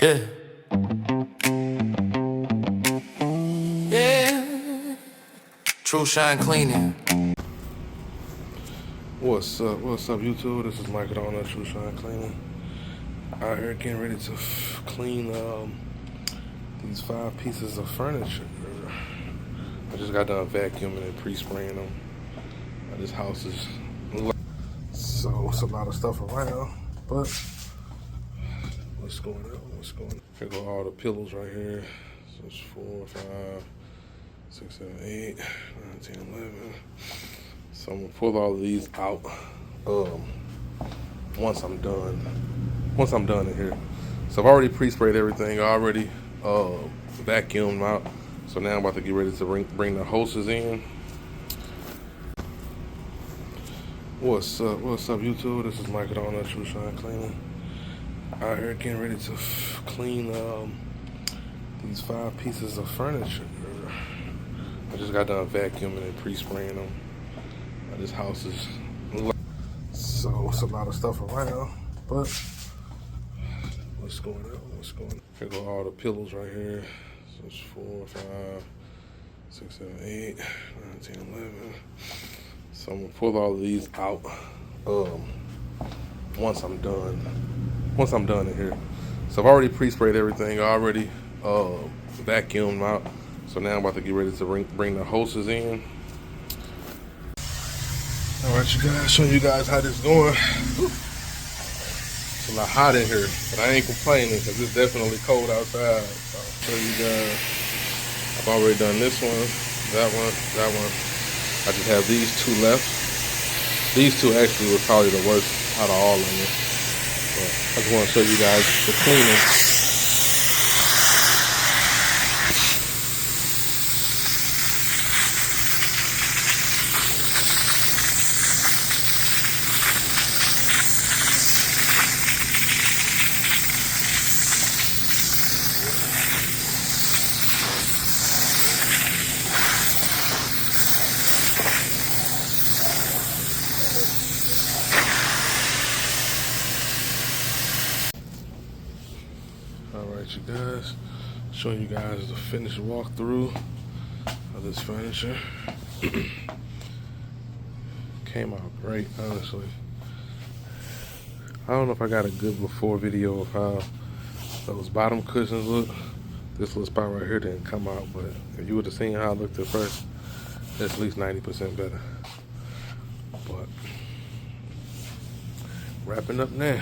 Yeah. Yeah. Trushine Cleaning. What's up YouTube? This is Michael on Trushine Cleaning. Out here getting ready to clean these 5 pieces of furniture. I just got done vacuuming and pre-spraying them. This house is so it's a lot of stuff around, but what's going on? Here go all the pillows right here. So it's 4, 5, 6, 7, 8, 9, 10, 11. So I'm gonna pull all of these out once I'm done in here. So I've already pre-sprayed everything. I already vacuumed out. So now I'm about to get ready to bring the hoses in. What's up YouTube? This is Michael on Trushine Cleaning. Out here getting ready to clean these 5 pieces of furniture. I just got done vacuuming and pre-spraying them. This house is so it's a lot of stuff around, but what's going on? Here go all the pillows right here. So it's 4, 5, 6, 7, 8, 9, 10, 11. So I'm gonna pull all of these out once I'm done in here. So I've already pre-sprayed everything. I already vacuumed out. So now I'm about to get ready to bring the hoses in. Alright, you guys, showing you guys how this is going. It's a lot hot in here, but I ain't complaining because it's definitely cold outside. So I'll show you guys. I've already done this one, that one. I just have these 2 left. These 2 actually were probably the worst out of all of them. But I just want to show you guys the cleaning. Alright, you guys, showing you guys the finished walkthrough of this furniture. Came out great, honestly. I don't know if I got a good before video of how those bottom cushions look. This little spot right here didn't come out, but if you would have seen how it looked at first, it's at least 90% better. But wrapping up now.